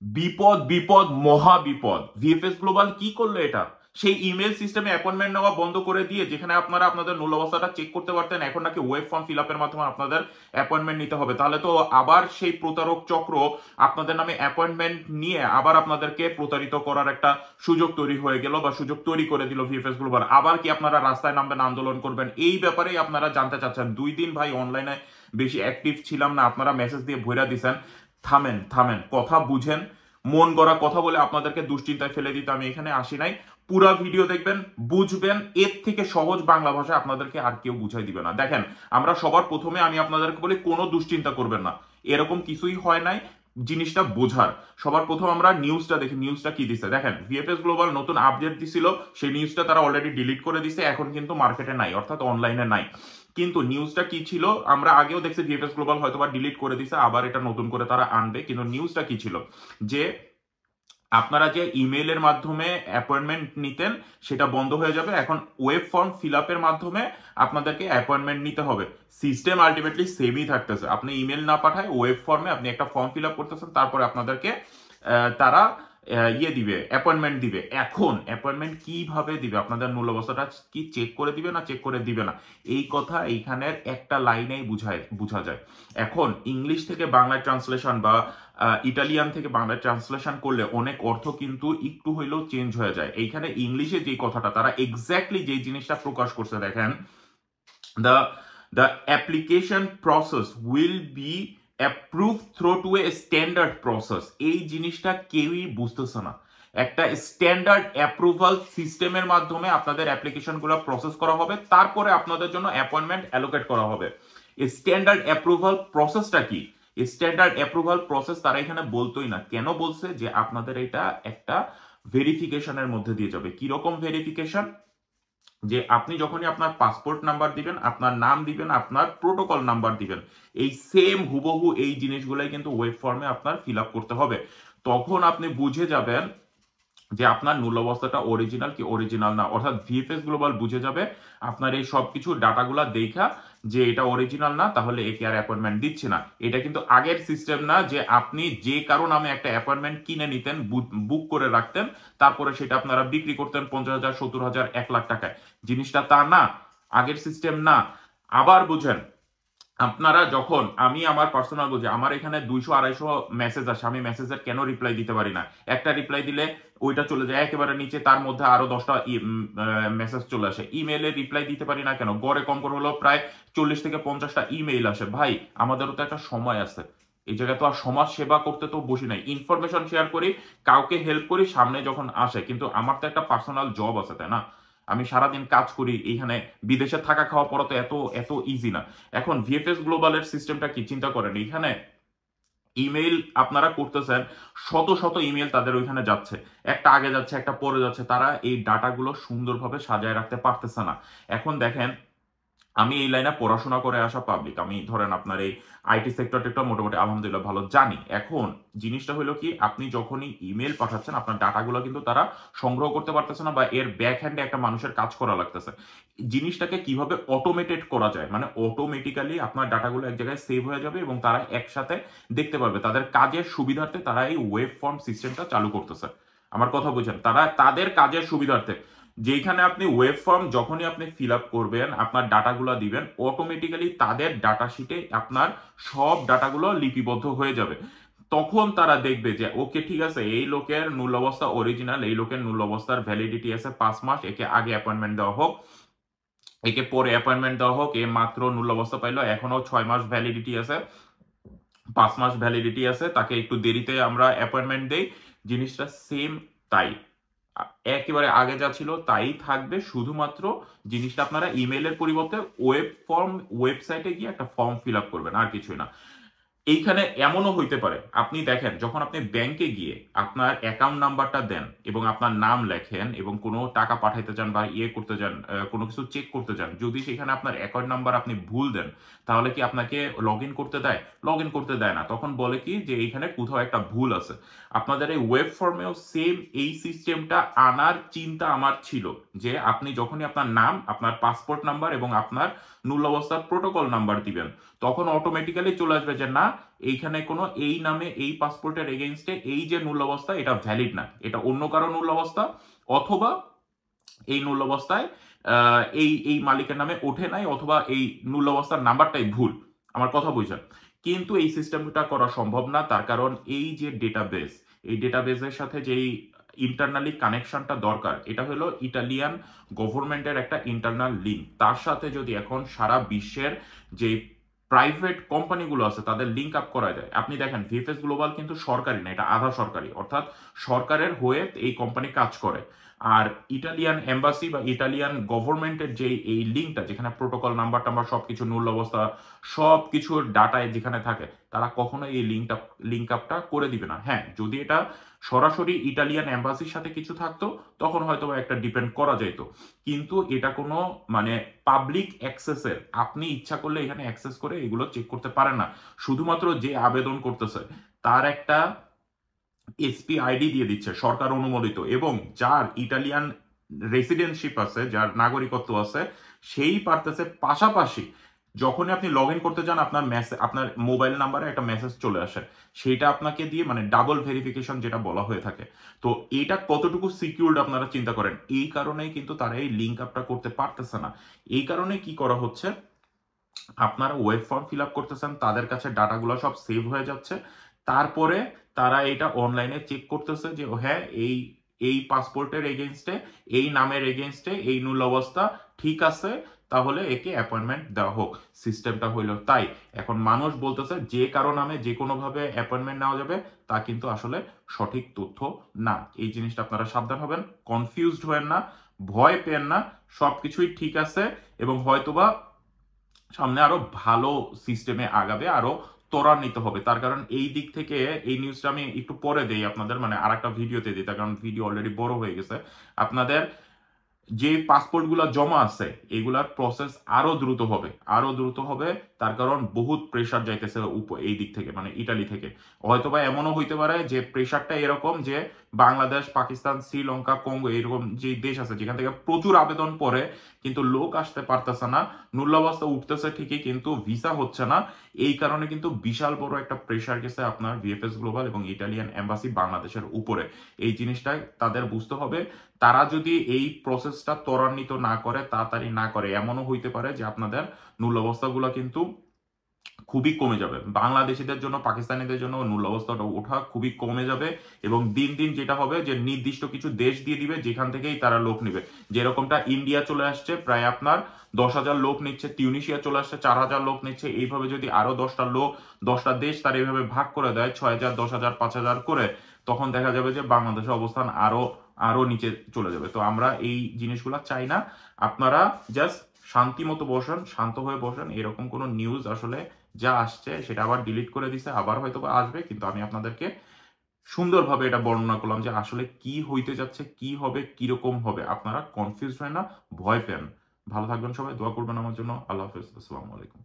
বিপদ বিপদ মহা বিপদ। ভিএফএস গ্লোবাল কি করলো এটা? সেই ইমেল সিস্টেমে অ্যাপয়েন্টমেন্ট নেওয়া বন্ধ করে দিয়ে যেখানে আপনারা আপনাদের মূল অবস্থাটা চেক করতে পারতেন, এখন নাকি ওয়েব ফর্ম ফিল আপের মাধ্যমে আপনাদের অ্যাপয়েন্টমেন্ট নিতে হবে। তাহলে তো আবার সেই প্রতারক চক্র আপনাদের নামে অ্যাপয়েন্টমেন্ট নিয়ে আবার আপনাদেরকে প্রতারিত করার একটা সুযোগ তৈরি হয়ে গেল, বা সুযোগ তৈরি করে দিল ভিএফএস গ্লোবাল। আবার কি আপনারা রাস্তায় নামবেন, আন্দোলন করবেন? এই ব্যাপারেই আপনারা জানতে চাচ্ছেন। 2 দিন ভাই অনলাইনে বেশি অ্যাক্টিভ ছিলাম না, আপনারা মেসেজ দিয়ে ভইরা দিছেন। থামেন থামেন, কথা বুঝেন। মন গড়া কথা বলে আপনাদেরকে দুশ্চিন্তায় ফেলে দিতে আমি এখানে আসি নাই। পুরা ভিডিও দেখবেন, বুঝবেন। এর থেকে সহজ বাংলা ভাষা আপনাদেরকে আর কেউ বুঝাই দিবে না। দেখেন, আমরা সবার প্রথমে আমি আপনাদেরকে বলি কোনো দুশ্চিন্তা করবেন না, এরকম কিছুই হয় নাই। জিনিসটা বোঝার সবার প্রথম আমরা নিউজটা দেখি, নিউজটা কি দিছে দেখেন। ভিএফএস গ্লোবাল নতুন আপডেট দিছিল, সেই নিউজটা তারা অলরেডি ডিলিট করে দিছে, এখন কিন্তু মার্কেটে নাই, অর্থাৎ অনলাইনে নাই। কিন্তু নিউজটা কি ছিল আমরা আগেও দেখছি, ভিএফএস গ্লোবাল হয়তো বা ডিলিট করে দিছে, আবার এটা নতুন করে তারা আনবে। কিন্তু নিউজটা কি ছিল যে আপনারা যে ইমেইলের মাধ্যমে অ্যাপয়েন্টমেন্ট নিতেন সেটা বন্ধ হয়ে যাবে। এখন ওয়েব ফর্ম ফিল আপের মাধ্যমে আপনাদেরকে অ্যাপয়েন্টমেন্ট নিতে হবে। সিস্টেম আলটিমেটলি সেমই থাকতেছে, আপনি ইমেল না পাঠায় ওয়েব ফর্মে আপনি একটা ফর্ম ফিল আপ করতেছেন, তারপরে আপনাদেরকে তারা দিবে, অ্যাপয়েন্টমেন্ট দিবে। এখন অ্যাপয়েন্টমেন্ট কিভাবে দিবে, আপনাদের মূল অবস্থাটা কি চেক করে দিবে না চেক করে দিবে না, এই কথা এইখানের একটা লাইনেই বোঝা যায়। এখন ইংলিশ থেকে বাংলায় ট্রান্সলেশন বা ইটালিয়ান থেকে বাংলায় ট্রান্সলেশন করলে অনেক অর্থ কিন্তু একটু হইলেও চেঞ্জ হয়ে যায়। এইখানে ইংলিশে যে কথাটা তারা এক্স্যাক্টলি যে জিনিসটা প্রকাশ করছে দেখেন, the the application process will be approve through to a standard process. এই জিনিসটা কেউই বুঝতেছে না। একটা স্ট্যান্ডার্ড অ্যাপ্রুভাল সিস্টেমের মাধ্যমে আপনাদের অ্যাপ্লিকেশনগুলো প্রসেস করা হবে, তারপরে আপনাদের জন্য অ্যাপয়েন্টমেন্ট অ্যালোকেট করা হবে। স্ট্যান্ডার্ড অ্যাপ্রুভাল প্রসেসটা কি? স্ট্যান্ডার্ড অ্যাপ্রুভাল প্রসেস তারা এখানে বলতোই না। কেন বলছে? যে আপনাদের এটা একটা ভেরিফিকেশনের মধ্যে দিয়ে যাবে। কিরকম ভেরিফিকেশন? যে আপনি যখনই আপনার পাসপোর্ট নাম্বার দিবেন, আপনার নাম দিবেন, আপনার প্রোটোকল নাম্বার দিবেন, এই সেম হুবহু এই জিনিসগুলাই কিন্তু ওয়েব ফর্মে আপনার ফিল আপ করতে হবে। তখন আপনি বুঝে যাবেন যে আপনার মূল অবস্থাটা অরিজিনাল কি অরিজিনাল না। অর্থাৎ ভিএফএস গ্লোবাল বুঝে যাবে আপনার এই সবকিছু ডাটাগুলা দেখা যে এটা অরিজিনাল না, তাহলে একে আর অ্যাপয়েন্টমেন্ট দিচ্ছে না। এটা কিন্তু আগের সিস্টেম না যে আপনি যে কারো নামে একটা অ্যাপয়েন্টমেন্ট কিনে নিতেন, বুক করে রাখতেন, তারপরে সেটা আপনারা বিক্রি করতেন 50,000, 70,000, 1 লাখ টাকায়। জিনিসটা তা না, আগের সিস্টেম না। আবার বুঝেন, আপনারা যখন আমি আমার পার্সোনাল বুঝি, আমার এখানে 200-250 মেসেজ আসে, আমি মেসেজের কেন রিপ্লাই দিতে পারি না? একটা রিপ্লাই দিলে ওইটা চলে যায় একেবারে নিচে, তার মধ্যে আরো 10টা মেসেজ চলে আসে। ইমেলে রিপ্লাই দিতে পারি না কেন? গড়ে কম করে হলো প্রায় 40 থেকে 50টা ইমেইল আসে। ভাই, আমাদেরও তো একটা সময় আছে, এই জায়গায় তো আর সমাজ সেবা করতে তো বসি নাই। ইনফরমেশন শেয়ার করি, কাউকে হেল্প করি, সামনে যখন আসে। কিন্তু আমার তো একটা পার্সোনাল জব আছে, তাই না? আমি সারাদিন কাজ করি, এইখানে বিদেশে থাকা খাওয়া পড়া তো এত এত ইজি না। এখন ভিএফএস গ্লোবালের সিস্টেমটা কি চিন্তা করেন, এখানে ইমেইল আপনারা করতেছেন, শত শত ইমেইল তাদের ওইখানে যাচ্ছে, একটা আগে যাচ্ছে একটা পরে যাচ্ছে, তারা এই ডাটাগুলো সুন্দরভাবে সাজায় রাখতে পারতেছে না। এখন দেখেন, আমি এই লাইনে পড়াশোনা করে আসা পাবলিক, আমি ধরেন আপনার এই আইটি সেক্টরটা মোটামুটি আলহামদুলিল্লাহ ভালো জানি। এখন জিনিসটা হলো কি, আপনি যখনই ইমেল পাঠাচ্ছেন আপনার ডাটাগুলো কিন্তু তারা সংগ্রহ করতে পারতেছে না, বা এর ব্যাক হ্যান্ডে একটা মানুষের কাজ করা লাগতেছে। জিনিসটাকে কিভাবে অটোমেটেড করা যায়, মানে অটোমেটিক্যালি আপনার ডাটাগুলো এক জায়গায় সেভ হয়ে যাবে এবং তারা একসাথে দেখতে পারবে। তাদের কাজের সুবিধার্থে তারা এই ওয়েব ফর্ম সিস্টেমটা চালু করতেছে। আমার কথা বুঝেন, তারা তাদের কাজের সুবিধার্থে যেখানে আপনি ওয়েব ফর্ম যখনই আপনি ফিল আপ করবেন, আপনার ডাটাগুলো দিবেন, অটোমেটিক্যালি তাদের ডাটা শিটে আপনার সব ডাটাগুলো লিপিবদ্ধ হয়ে যাবে। তখন তারা দেখবে যে ওকে ঠিক আছে, এই লোকের মূল অবস্থা অরিজিনাল, এই লোকের মূল অবস্থার ভ্যালিডিটি আছে 5 মাস, একে আগে অ্যাপয়েন্টমেন্ট দেওয়া হোক, একে পরে অ্যাপয়েন্টমেন্ট দেওয়া হোক, এ মাত্র মূল অবস্থা পাইলো, এখনো 6 মাস ভ্যালিডিটি আছে, 5 মাস ভ্যালিডিটি আছে, তাকে একটু দেরিতে আমরা অ্যাপয়েন্টমেন্ট দেই। জিনিসটা সেম তাই, একেবারে আগে যা ছিল তাই থাকবে। শুধুমাত্র জিনিসটা আপনারা ইমেইলের পরিবর্তে ওয়েব ফর্ম, ওয়েবসাইটে গিয়ে একটা ফর্ম ফিল আপ করবেন, আর কিছুই না। এইখানে এমনও হইতে পারে, আপনি দেখেন যখন আপনি ব্যাংকে গিয়ে আপনার অ্যাকাউন্ট নাম্বারটা দেন এবং আপনার নাম লেখেন এবং কোনো টাকা পাঠাইতে চান বা করতে চান, কোনো কিছু চেক করতে চান, যদি সেখানে আপনার অ্যাকাউন্ট নাম্বার আপনি ভুল দেন, তাহলে কি আপনাকে লগ ইন করতে দেয়? লগ ইন করতে দেয় না। তখন বলে কি যে এইখানে কোথাও একটা ভুল আছে। আপনাদের এই ওয়েব ফর্মেও সেম এই সিস্টেমটা আনার চিন্তা আমার ছিল, যে আপনি যখনই আপনার নাম, আপনার পাসপোর্ট নাম্বার এবং আপনার মূল অবস্থার প্রোটোকল নাম্বার দিবেন, তখন অটোমেটিক্যালি চলে আসবে যে না, এইখানে কোনো এই নামে এই পাসপোর্টের এগেইনস্টে এই যে নূল অবস্থা এটা ভ্যালিড না, এটা অন্য কারো নূল অবস্থা, অথবা এই নূল অবস্থায় এই এই মালিকের নামে ওঠে নাই, অথবা এই নূল অবস্থার নাম্বারটাই ভুল। আমার কথা বুঝছেন? কিন্তু এই সিস্টেমটা করা সম্ভব না, তার কারণ এই যে ডেটাবেস, এই ডেটাবেসের সাথে যেই ইন্টারনালি কানেকশনটা দরকার, এটা হলো ইটালিয়ান গভর্নমেন্টের একটা ইন্টারনাল লিঙ্ক। তার সাথে যদি এখন সারা বিশ্বের যে প্রাইভেট কোম্পানিগুলো আছে তাদের লিঙ্ক আপ করা যায়। আপনি দেখেন ভিএফএস গ্লোবাল কিন্তু সরকারি না, এটা আধা সরকারি, অর্থাৎ সরকারের হয়ে এই কোম্পানি কাজ করে। আর ইটালিয়ান এম্বাসি বা ইটালিয়ান গভর্নমেন্টের যে এই লিঙ্কটা, যেখানে প্রোটোকল নাম্বার টাম্বার সবকিছু নূল অবস্থা সবকিছুর ডাটায় যেখানে থাকে, তারা কখনো এই লিঙ্ক আপটা করে দিবে না। হ্যাঁ, যদি এটা সরাসরি ইটালিয়ান এম্বাসির সাথে কিছু থাকতো তখন হয়তো একটা ডিপেন্ড করা যেত, কিন্তু এটা কোনো মানে পাবলিক অ্যাক্সেসের, আপনি ইচ্ছা করলে এখানে অ্যাক্সেস করে এগুলো চেক করতে পারেন না। শুধুমাত্র যে আবেদন করতেছে তার একটা এসপি আইডি দিয়ে দিচ্ছে সরকার অনুমোদিত, এবং যার ইটালিয়ান রেসিডেন্টশিপ আছে, যার নাগরিকত্ব আছে, সেই পারতেছে পাশাপাশি যখনই আপনি লগ ইন করতে যান আপনার মেসেজ, আপনার মোবাইল নাম্বারে একটা মেসেজ চলে আসে, সেইটা আপনাকে দিয়ে মানে ডাবল ভেরিফিকেশন যেটা বলা হয়ে থাকে। তো এটা কতটুকু সিকিউরড আপনারা চিন্তা করেন। এই কারণেই কিন্তু তারা এই লিঙ্ক আপটা করতে পারতেছে না। এই কারণে কি করা হচ্ছে, আপনারা ওয়েব ফর্ম ফিল আপ করতেছেন, তাদের কাছে ডাটাগুলো সব সেভ হয়ে যাচ্ছে, তারপরে তারা এটা অনলাইনে চেক করতেছে যে হ্যাঁ এই এই পাসপোর্টের এগেনস্টে, এই নামের এগেনস্টে এই নূল অবস্থা ঠিক আছে, তাহলে একে অ্যাপয়েন্টমেন্ট দেওয়া হোক। সিস্টেমটা হইল তাই। এখন মানুষ বলতেছে যে কারো নামে যে কোনোভাবে অ্যাপয়েন্টমেন্ট নেওয়া যাবে, তা কিন্তু আসলে সঠিক তথ্য না। এই জিনিসটা আপনারা সাবধান হবেন, কনফিউজড হবেন না, ভয় পেন না, সবকিছুই ঠিক আছে, এবং হয়তোবা সামনে আরো ভালো সিস্টেমে আগাবে, আরো ত্বরান্বিত হবে। তার কারণ এই দিক থেকে এই নিউজটা আমি একটু পরে দেই আপনাদের, মানে আরেকটা ভিডিওতে দিই, তার কারণ ভিডিও অলরেডি বড় হয়ে গেছে। আপনাদের যে পাসপোর্ট গুলা জমা আছে এগুলার প্রসেস আরো দ্রুত হবে, আরো দ্রুত হবে, তার কারণ বহুত প্রেশার যাইতেছে এই দিক থেকে, মানে ইটালি থেকে। হয়তোবা এমনও হইতে পারে যে প্রেশারটা এরকম যে বাংলাদেশ, পাকিস্তান, শ্রীলঙ্কা, কঙ্গো, এরকম যে দেশ আছে যেখান থেকে প্রচুর আবেদন পড়ে কিন্তু লোক আসতে পারতেছে না, মূল্যাবস্থা উঠতেছে ঠিকই কিন্তু ভিসা হচ্ছে না। এই কারণে কিন্তু বিশাল বড় একটা প্রেশার গেছে আপনার ভিএফএস গ্লোবাল এবং ইটালিয়ান এম্বাসি বাংলাদেশের উপরে। এই জিনিসটা তাদের বুঝতে হবে। তারা যদি এই প্রসেসটা ত্বরান্বিত না করে, তাড়াতাড়ি না করে, এমনও হইতে পারে যে আপনাদের নূল অবস্থাগুলো কিন্তু খুবই কমে যাবে। বাংলাদেশিদের জন্য, পাকিস্তানিদের জন্য নূল অবস্থাটা ওঠা খুবই কমে যাবে, এবং দিন দিন যেটা হবে যে নির্দিষ্ট কিছু দেশ দিয়ে দিবে যেখান থেকেই তারা লোক নিবে। যেরকমটা ইন্ডিয়া চলে আসছে, প্রায় আপনার 10,000 লোক নিচ্ছে, টিউনিশিয়া চলে আসছে 4,000 লোক নিচ্ছে, এইভাবে যদি আরো 10টা দেশ তার এইভাবে ভাগ করে দেয় 6,000, 10,000, 5,000 করে, তখন দেখা যাবে যে বাংলাদেশের অবস্থান আরো আরো নিচে চলে যাবে। তো আমরা এই জিনিসগুলো চাই না। আপনারা জাস্ট শান্তি মতো বসেন, শান্ত হয়ে বসেন। এরকম কোনো নিউজ আসলে যা আসছে সেটা আবার ডিলিট করে দিছে, আবার হয়তো আসবে, কিন্তু আমি আপনাদেরকে সুন্দরভাবে এটা বর্ণনা করলাম যে আসলে কি হইতে যাচ্ছে, কি হবে, কিরকম হবে। আপনারা কনফিউজ হয় না, ভয় পেন। ভালো থাকবেন সবাই, দোয়া করবেন আমার জন্য। আল্লাহ হাফেজ, আসসালামু আলাইকুম।